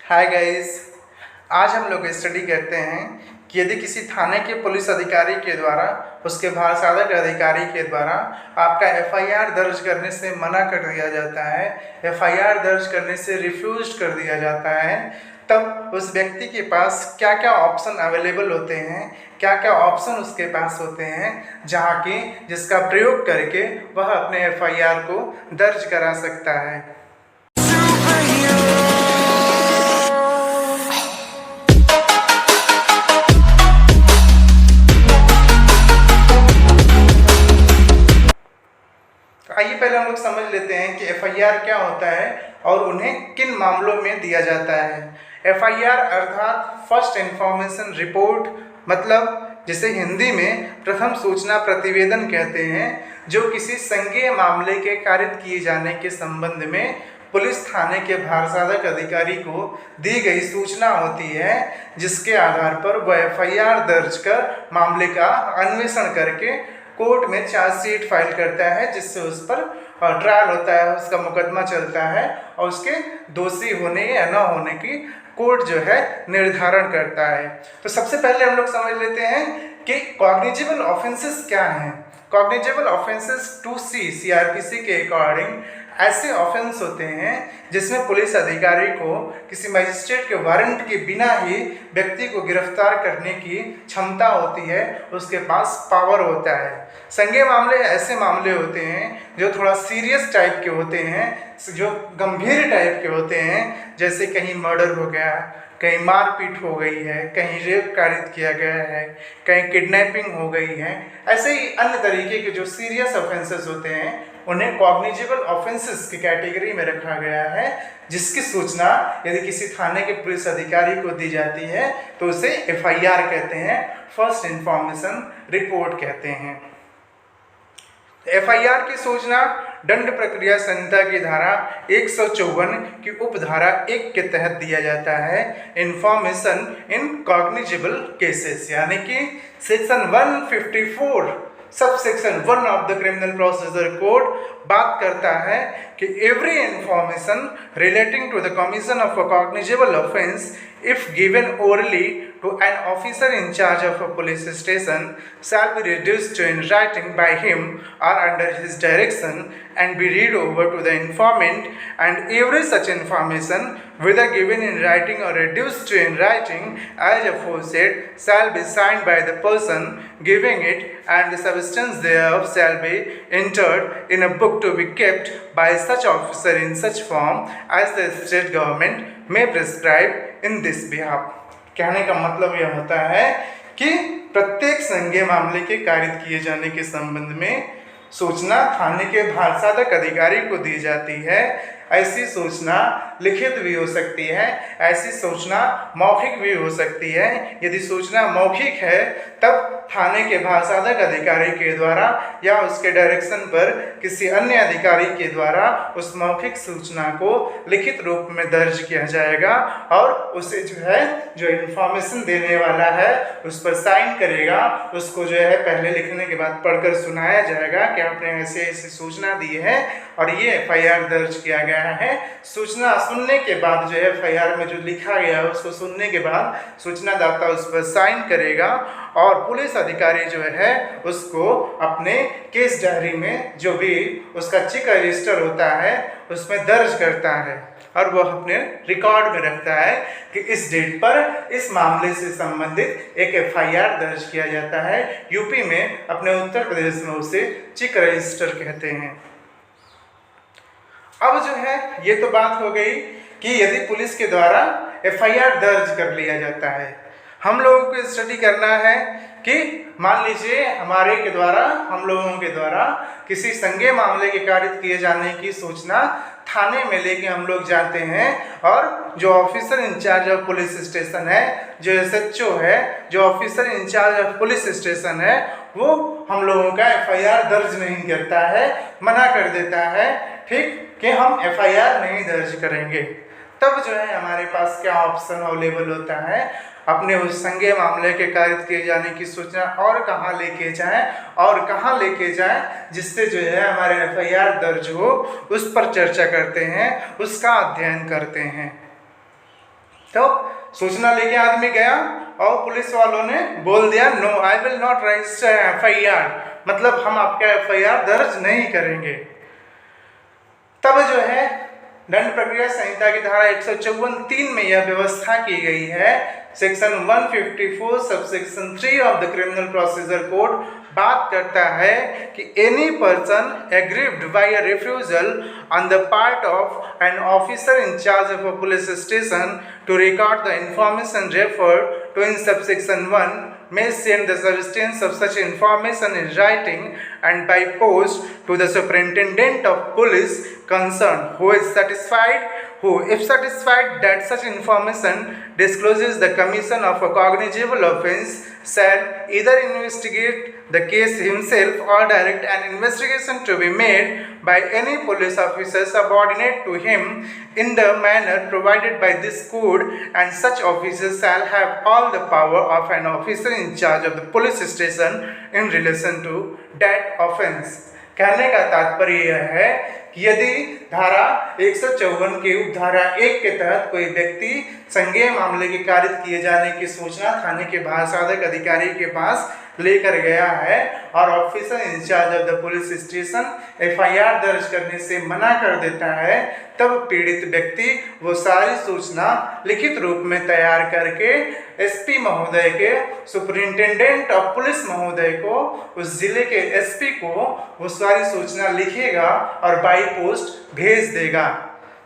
Hi guys. आज हम लोग स्टडी करते हैं कि यदि किसी थाने के पुलिस अधिकारी के द्वारा उसके भारसाधक अधिकारी के द्वारा आपका एफआईआर दर्ज करने से मना कर दिया जाता है, एफआईआर दर्ज करने से रिफ्यूज कर दिया जाता है, तब उस व्यक्ति के पास क्या क्या ऑप्शन अवेलेबल होते हैं, क्या क्या ऑप्शन उसके पास होते हैं जहाँ की जिसका प्रयोग करके वह अपने एफआईआर को दर्ज करा सकता है। आइए पहले हम लोग समझ लेते हैं कि एफआईआर क्या होता है और उन्हें किन मामलों में दिया जाता है। एफआईआर अर्थात फर्स्ट इन्फॉर्मेशन रिपोर्ट, मतलब जिसे हिंदी में प्रथम सूचना प्रतिवेदन कहते हैं, जो किसी संज्ञेय मामले के कारित किए जाने के संबंध में पुलिस थाने के भारसाधक अधिकारी को दी गई सूचना होती है, जिसके आधार पर वह एफआईआर दर्ज कर मामले का अन्वेषण करके कोर्ट में चार्जशीट फाइल करता है, जिससे उस पर ट्रायल होता है, उसका मुकदमा चलता है और उसके दोषी होने या न होने की कोर्ट जो है निर्धारण करता है। तो सबसे पहले हम लोग समझ लेते हैं कि कॉग्निजेबल ऑफेंसेस क्या हैं। कॉग्निजेबल ऑफेंसेस 2C सीआरपीसी के अकॉर्डिंग ऐसे ऑफेंस होते हैं जिसमें पुलिस अधिकारी को किसी मजिस्ट्रेट के वारंट के बिना ही व्यक्ति को गिरफ्तार करने की क्षमता होती है, उसके पास पावर होता है। संज्ञेय मामले ऐसे मामले होते हैं जो थोड़ा सीरियस टाइप के होते हैं, जो गंभीर टाइप के होते हैं, जैसे कहीं मर्डर हो गया, कहीं मारपीट हो गई है, कहीं रेप कारित किया गया है, कहीं किडनैपिंग हो गई है। ऐसे ही अन्य तरीके के जो सीरियस ऑफेंसेस होते हैं उन्हें कॉग्निजेबल ऑफेंसेस की कैटेगरी में रखा गया है, जिसकी सूचना यदि किसी थाने के पुलिस अधिकारी को दी जाती है तो उसे एफआईआर कहते हैं, फर्स्ट इन्फॉर्मेशन रिपोर्ट कहते हैं। एफआईआर की सूचना दंड प्रक्रिया संहिता की धारा 154 की उपधारा 1 के तहत दिया जाता है। इंफॉर्मेशन इन कॉग्निजेबल केसेस, यानी कि section 154 sub section 1 of the criminal procedure code बात करता है कि every information relating to the commission of a cognizable offence if given orally to an officer in charge of a police station shall be reduced to in writing by him or under his direction and be read over to the informant, and every such information whether given in writing or reduced to in writing as aforesaid shall be signed by the person giving it, and the substance thereof shall be entered in a book to be kept by such officer in such form as the state government may prescribe in this behalf. कहने का मतलब यह होता है कि प्रत्येक संज्ञेय मामले के कारित किए जाने के संबंध में सूचना थाने के भारसाधक अधिकारी को दी जाती है। ऐसी सूचना लिखित भी हो सकती है, ऐसी सूचना मौखिक भी हो सकती है। यदि सूचना मौखिक है तब थाने के भारसाधक अधिकारी के द्वारा या उसके डायरेक्शन पर किसी अन्य अधिकारी के द्वारा उस मौखिक सूचना को लिखित रूप में दर्ज किया जाएगा और उसे जो इन्फॉर्मेशन देने वाला है उस पर साइन करेगा। उसको पहले लिखने के बाद पढ़कर सुनाया जाएगा कि आपने ऐसे ऐसी सूचना दी है और ये एफआईआर दर्ज किया गया है। सूचना सुनने के बाद एफआईआर में जो लिखा गया है उसको सुनने के बाद सूचनादाता उस पर साइन करेगा और पुलिस अधिकारी उसको अपने केस डायरी में जो भी उसका चेक रजिस्टर होता है उसमें दर्ज करता है और वह अपने रिकॉर्ड में रखता है कि इस डेट पर इस मामले से संबंधित एक एफआईआर दर्ज किया जाता है। यूपी में, अपने उत्तर प्रदेश में उसे चेक रजिस्टर कहते हैं। अब ये तो बात हो गई कि यदि पुलिस के द्वारा एफआईआर दर्ज कर लिया जाता है। हम लोगों को स्टडी करना है कि मान लीजिए हम लोगों के द्वारा किसी संज्ञेय मामले के कारित किए जाने की सूचना थाने में लेके हम लोग जाते हैं और जो officer in charge of police station है, जो एसएचओ है, जो officer in charge of police station है, वो हम लोगों का एफआईआर दर्ज नहीं करता है, मना कर देता है, ठीक, कि हम एफआईआर नहीं दर्ज करेंगे। तब हमारे पास क्या ऑप्शन अवेलेबल होता है, अपने उस संज्ञेय मामले के कारित किए जाने की सूचना और कहाँ लेके जाएं जिससे हमारे एफआईआर दर्ज हो, उस पर चर्चा करते हैं, उसका अध्ययन करते हैं। तो सूचना लेके आदमी गया और पुलिस वालों ने बोल दिया no I will not register FIR, मतलब हम आपका FIR दर्ज नहीं करेंगे। तब जो है दंड प्रक्रिया संहिता की धारा 154(3) में यह व्यवस्था की गई है, section 154 subsection 3 of the criminal procedure code बात करता है कि any person aggrieved bye a refusal on the part of an officer in charge of a police station to record the information referred to in subsection 1 may send the substance of such information in writing and by post to the superintendent of police concerned, who if satisfied that such information discloses the commission of a cognizable offence, shall either investigate the case himself or direct an investigation to be made by any police officer subordinate to him in the manner provided by this code, and such officer shall have all the power of an officer in charge of the police station in relation to that offence। कहने का तात्पर्य यह है कि यदि धारा 154 के उपधारा 1 के तहत कोई व्यक्ति संज्ञेय मामले के कारित किए जाने की सूचना थाने के भाषाधक अधिकारी के पास लेकर गया है और officer in charge of the police station FIR दर्ज करने से मना कर देता है, तब पीड़ित व्यक्ति वो सारी सूचना लिखित रूप में तैयार करके SP महोदय के, सुपरिंटेंडेंट ऑफ पुलिस महोदय को, उस जिले के SP को वो सारी सूचना लिखेगा और बाई पोस्ट भेज देगा।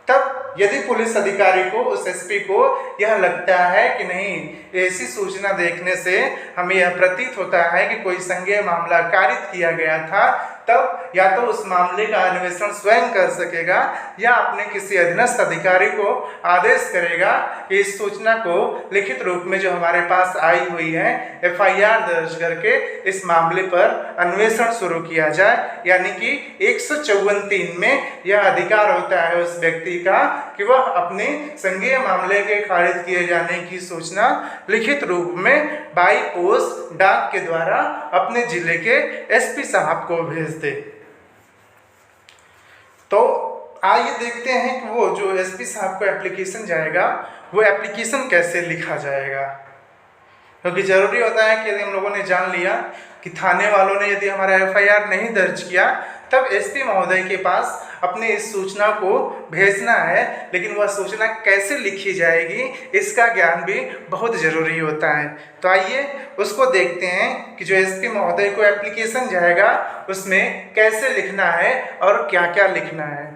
तब यदि पुलिस अधिकारी को, उस SP को यह लगता है कि नहीं, ऐसी सूचना देखने से हमें यह प्रतीत होता है कि कोई संज्ञेय मामला कारित किया गया था, तब या तो उस मामले का अन्वेषण स्वयं कर सकेगा या अपने किसी अधीनस्थ अधिकारी को आदेश करेगा कि इस सूचना को लिखित रूप में जो हमारे पास आई हुई है FIR दर्ज करके इस मामले पर अन्वेषण शुरू किया जाए। यानी कि 154(3) में यह अधिकार होता है उस व्यक्ति का कि वह अपने संज्ञेय मामले के खारिज किए जाने की सूचना लिखित रूप में बाई पोस्ट डाक के द्वारा अपने जिले के SP साहब को भेज दे। तो आइए देखते हैं कि वो जो SP साहब को एप्लीकेशन जाएगा वो एप्लीकेशन कैसे लिखा जाएगा, क्योंकि जरूरी होता है कि यदि हम लोगों ने जान लिया कि थाने वालों ने यदि हमारा FIR नहीं दर्ज किया तब SP महोदय के पास अपने इस सूचना को भेजना है, लेकिन वह सूचना कैसे लिखी जाएगी इसका ज्ञान भी बहुत ज़रूरी होता है। तो आइए उसको देखते हैं कि जो SP महोदय को एप्लीकेशन जाएगा उसमें कैसे लिखना है और क्या क्या लिखना है।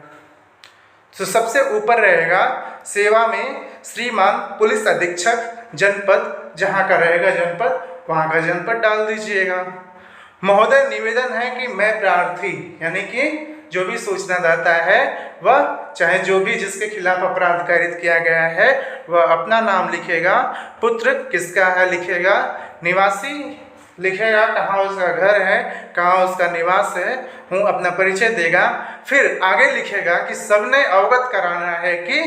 तो सबसे ऊपर रहेगा सेवा में श्रीमान पुलिस अधीक्षक जनपद, जहाँ का रहेगा जनपद वहाँ का जनपद डाल दीजिएगा। महोदय निवेदन है कि मैं प्रार्थी, यानी कि जो भी सूचनादाता है वह चाहे जो भी जिसके खिलाफ अपराध कारित किया गया है वह अपना नाम लिखेगा, पुत्र किसका है लिखेगा, निवासी लिखेगा, कहाँ उसका घर है, कहाँ उसका निवास है, हूँ अपना परिचय देगा। फिर आगे लिखेगा कि सबने अवगत कराना है कि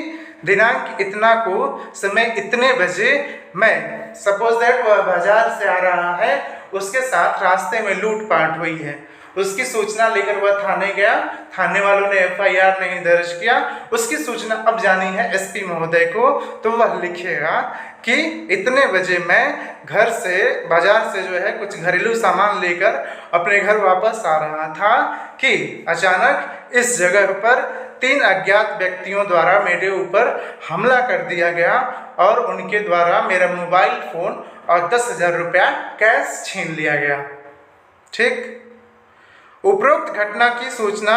दिनांक इतना को समय इतने बजे मैं, सपोज दैट वह बाजार से आ रहा है, उसके साथ रास्ते में लूटपाट हुई है, उसकी सूचना लेकर वह थाने गया, थाने वालों ने FIR नहीं दर्ज किया, उसकी सूचना अब जानी है SP महोदय को, तो वह लिखेगा कि इतने बजे मैं घर से, बाजार से जो है कुछ घरेलू सामान लेकर अपने घर वापस आ रहा था कि अचानक इस जगह पर 3 अज्ञात व्यक्तियों द्वारा मेरे ऊपर हमला कर दिया गया और उनके द्वारा मेरा मोबाइल फ़ोन और 10,000 रुपया कैश छीन लिया गया। ठीक, उपरोक्त घटना की सूचना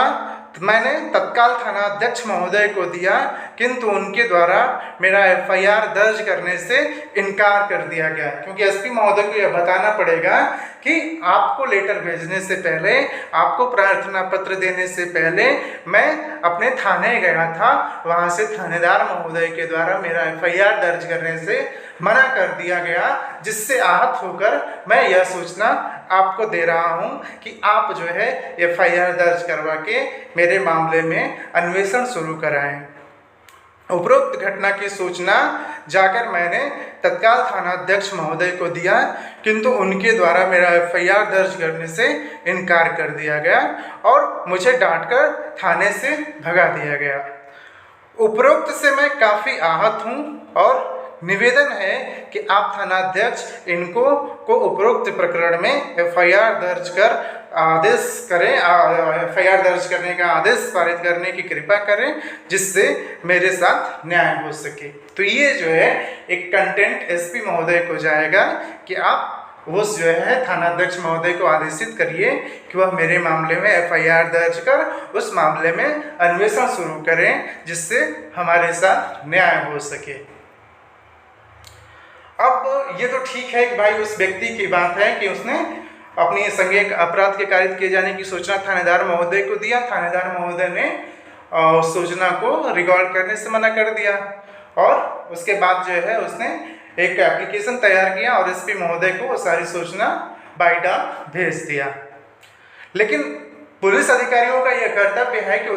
मैंने तत्काल थानाध्यक्ष महोदय को दिया, किंतु उनके द्वारा मेरा FIR दर्ज करने से इनकार कर दिया गया, क्योंकि SP महोदय को यह बताना पड़ेगा कि आपको लेटर भेजने से पहले, आपको प्रार्थना पत्र देने से पहले मैं अपने थाने गया था, वहाँ से थानेदार महोदय के द्वारा मेरा FIR दर्ज करने से मना कर दिया गया, जिससे आहत होकर मैं यह सूचना आपको दे रहा हूं कि आप जो है FIR दर्ज करवा के मेरे मामले में अन्वेषण शुरू कराएं। उपरोक्त घटना की सूचना जाकर मैंने तत्काल थानाध्यक्ष महोदय को दिया, किंतु उनके द्वारा मेरा FIR दर्ज करने से इनकार कर दिया गया और मुझे डांटकर थाने से भगा दिया गया। उपरोक्त से मैं काफ़ी आहत हूँ और निवेदन है कि आप थानाध्यक्ष इनको को उपरोक्त प्रकरण में एफआईआर दर्ज कर आदेश करें, एफआईआर दर्ज करने का आदेश पारित करने की कृपा करें, जिससे मेरे साथ न्याय हो सके। तो ये जो है एक कंटेंट एसपी महोदय को जाएगा कि आप उस जो है थानाध्यक्ष महोदय को आदेशित करिए कि वह मेरे मामले में एफआईआर दर्ज कर उस मामले में अन्वेषण शुरू करें, जिससे हमारे साथ न्याय हो सके। अब ये तो ठीक है कि भाई उस व्यक्ति की बात है कि उसने अपनी संज्ञेय अपराध के कारित किए जाने की सूचना थानेदार महोदय को दिया, थानेदार महोदय ने उस सूचना को रिकॉर्ड करने से मना कर दिया और उसके बाद जो है उसने एक एप्लीकेशन तैयार किया और एसपी महोदय को वो सारी सूचना बाय डाक भेज दिया। लेकिन पुलिस अधिकारियों का यह कर्तव्य है कि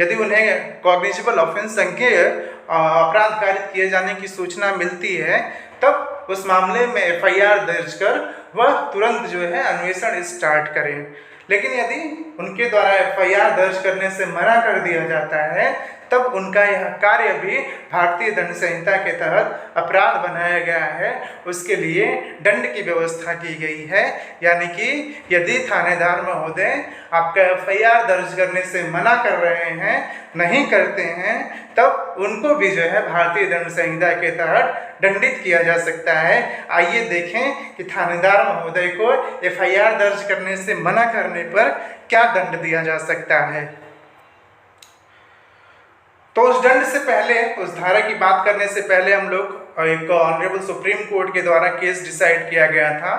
यदि उन्हें कॉग्निजेबल ऑफेंस संज्ञेय अपराध कारित किए जाने की सूचना मिलती है तब उस मामले में एफआईआर दर्ज कर वह तुरंत जो है अन्वेषण स्टार्ट करें। लेकिन यदि उनके द्वारा एफआईआर दर्ज करने से मना कर दिया जाता है तब उनका यह कार्य भी भारतीय दंड संहिता के तहत अपराध बनाया गया है, उसके लिए दंड की व्यवस्था की गई है। यानी कि यदि थानेदार महोदय आपका एफआईआर दर्ज करने से मना कर रहे हैं, नहीं करते हैं, तब उनको भी जो है भारतीय दंड संहिता के तहत दंडित किया जा सकता है। आइए देखें कि थानेदार महोदय को एफआईआर दर्ज करने से मना करने पर क्या दंड दिया जा सकता है। तो उस दंड से पहले, उस धारा की बात करने से पहले हम लोग एक ऑनरेबल सुप्रीम कोर्ट के द्वारा केस डिसाइड किया गया था,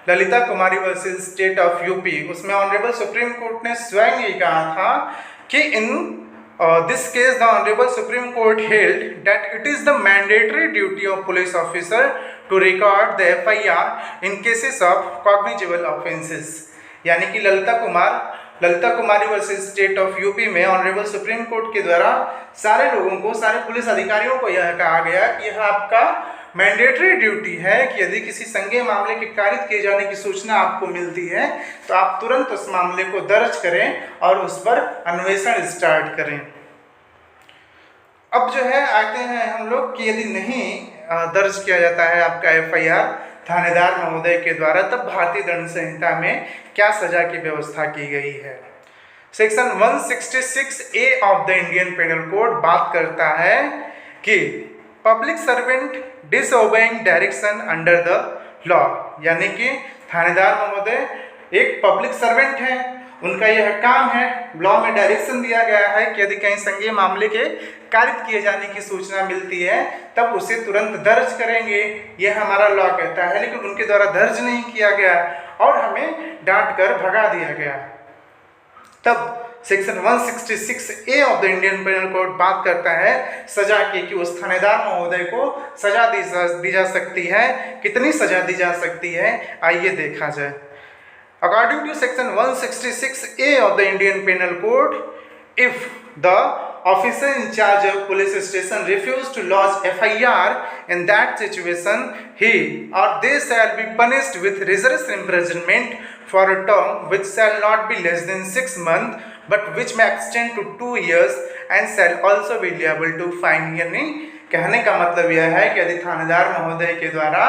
ललिता कुमारी वर्सेस स्टेट ऑफ यूपी। उसमें ऑनरेबल सुप्रीम कोर्ट ने स्वयं ये कहा था कि इन this case the honorable supreme court held that it is the mandatory duty of police officer to record the FIR in cases of cognizable offenses। यानी कि ललिता कुमारी versus state of UP में honourable supreme court के द्वारा सारे लोगों को, सारे police अधिकारियों को यह कहा गया कि यह आपका मैंडेटरी ड्यूटी है कि यदि किसी संज्ञेय मामले के कारित किए जाने की सूचना आपको मिलती है तो आप तुरंत उस मामले को दर्ज करें और उस पर अन्वेषण स्टार्ट करें। अब जो है आते हैं हम लोग कि यदि नहीं दर्ज किया जाता है आपका एफआईआर थानेदार महोदय के द्वारा, तब भारतीय दंड संहिता में क्या सजा की व्यवस्था की गई है। Section 166A of the Indian panel code बात करता है कि public servant disobeying direction under the law, यानी कि थानेदार महोदय एक पब्लिक सर्वेंट है, उनका यह काम है, लॉ में डायरेक्शन दिया गया है कि यदि कहीं संज्ञेय मामले के कारित किए जाने की सूचना मिलती है तब उसे तुरंत दर्ज करेंगे, यह हमारा लॉ कहता है। लेकिन उनके द्वारा दर्ज नहीं किया गया और हमें डांट कर भगा दिया गया। तब section 166A of the Indian panel code बात करता है सजा की, कि उस थानेदार महोदय को सजा दी जा सकती है। कितनी सजा दी जा सकती है आइए देखा जाए। According to section 166A of the Indian Penal Code, if the officer in charge of police station refuse to lodge FIR, in that situation he or they shall be punished with rigorous imprisonment for a term which shall not be less than 6 months but which may extend to 2 years and shall also be liable to fine। यानी कहने का मतलब यह है कि यदि थानेदार महोदय के द्वारा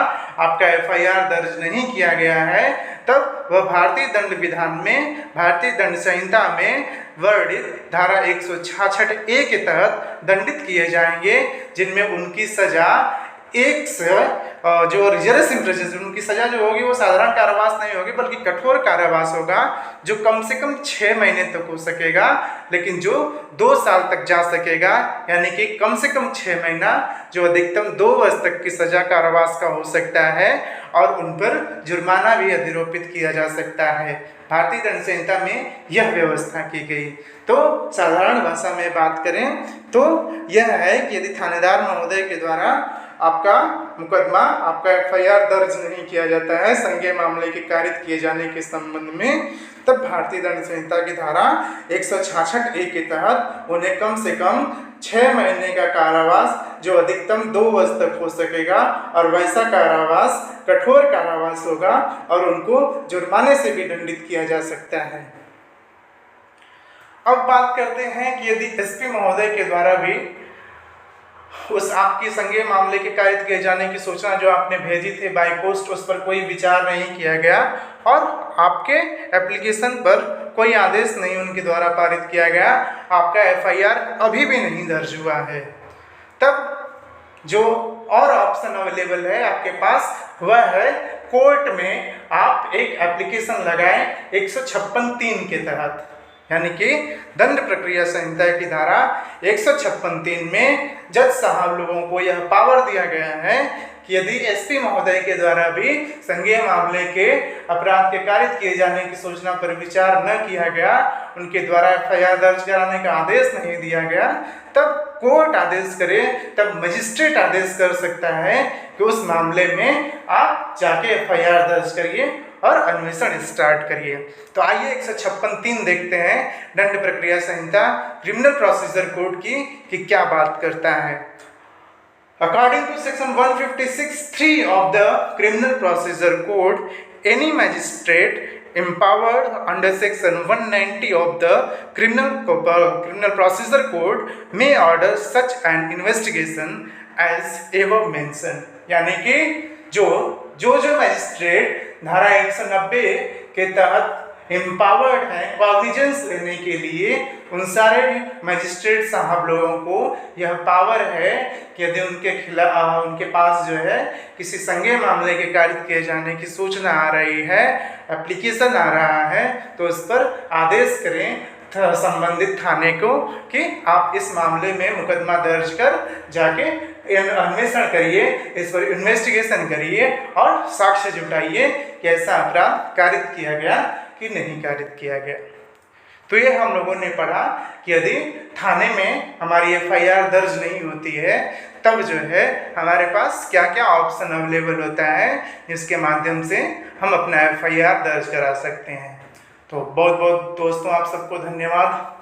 आपका एफआईआर दर्ज नहीं किया गया है तब वह भारतीय दंड विधान में, भारतीय दंड संहिता में वर्णित धारा 166A के तहत दंडित किए जाएंगे, जिनमें उनकी सजा एक से जो रिजर्व इम्प्रिजनमेंट, उनकी सजा जो होगी वो साधारण कारावास नहीं होगी बल्कि कठोर कारावास होगा, जो कम से कम 6 महीने तक हो सकेगा, लेकिन जो 2 साल तक जा सकेगा। यानी कि कम से कम 6 महीना, जो अधिकतम 2 वर्ष तक की सजा कारावास का हो सकता है और उन पर जुर्माना भी अधिरोपित किया जा सकता है। भारतीय दंड संहिता में यह व्यवस्था की गई। तो साधारण भाषा में बात करें तो यह है कि यदि थानेदार महोदय के द्वारा आपका मुकदमा, आपका एफआईआर दर्ज नहीं किया जाता है संज्ञेय मामले के कारित किए जाने के संबंध में, तब भारतीय दंड संहिता की धारा 166A के तहत उन्हें कम से कम 6 महीने का कारावास, जो अधिकतम 2 वर्ष तक हो सकेगा, और वैसा कारावास कठोर कारावास होगा और उनको जुर्माने से भी दंडित किया जा सकता है। अब बात करते हैं कि यदि एसपी महोदय के द्वारा भी उस आपकी संज्ञेय मामले के कारित किए जाने की सूचना जो आपने भेजी थी बाय पोस्ट, उस पर कोई विचार नहीं किया गया और आपके एप्लीकेशन पर कोई आदेश नहीं उनके द्वारा पारित किया गया, आपका एफआईआर अभी भी नहीं दर्ज हुआ है, तब जो और ऑप्शन अवेलेबल है आपके पास वह है कोर्ट में आप एक एप्लीकेशन लगाएं 156(3) के तहत, यानी कि दंड प्रक्रिया संहिता की धारा 156(3) में जज साहब लोगों को यह पावर दिया गया है कि यदि एसपी महोदय के द्वारा भी संज्ञेय मामले के अपराध के कारित किए जाने की सूचना पर विचार न किया गया, उनके द्वारा एफआईआर दर्ज कराने का आदेश नहीं दिया गया, तब कोर्ट आदेश करे, तब मजिस्ट्रेट आदेश कर सकता है कि उस मामले में आप जाके एफआईआर दर्ज करिए और अन्वेषण स्टार्ट करिए। तो आइए 156(3) देखते हैं दंड प्रक्रिया संहिता क्रिमिनल प्रोसीजर कोड की कि क्या बात करता है। According to section 156(3) of the Criminal Procedure Code, any magistrate empowered under section 190 of the Criminal Procedure Code may order such an investigation as above mentioned। यानी कि जो मैजिस्ट्रेट धारा 190 के तहत एम्पावर्ड है कॉग्निजेंस लेने के लिए, उन सारे मैजिस्ट्रेट साहब लोगों को यह पावर है कि यदि उनके पास जो है किसी संज्ञेय मामले के कारित किए जाने की सूचना आ रही है, एप्लीकेशन आ रहा है, तो उस पर आदेश करें संबंधित थाने को कि आप इस मामले में मुकदमा दर्ज कर जाके अन्वेषण करिए, इस पर इन्वेस्टिगेशन करिए और साक्ष्य जुटाइए कि ऐसा अपराध कारित किया गया कि नहीं कारित किया गया। तो ये हम लोगों ने पढ़ा कि यदि थाने में हमारी एफआईआर दर्ज नहीं होती है, तब जो है हमारे पास क्या क्या ऑप्शन अवेलेबल होता है जिसके माध्यम से हम अपना एफआईआर दर्ज करा सकते हैं। तो बहुत बहुत दोस्तों आप सबको धन्यवाद।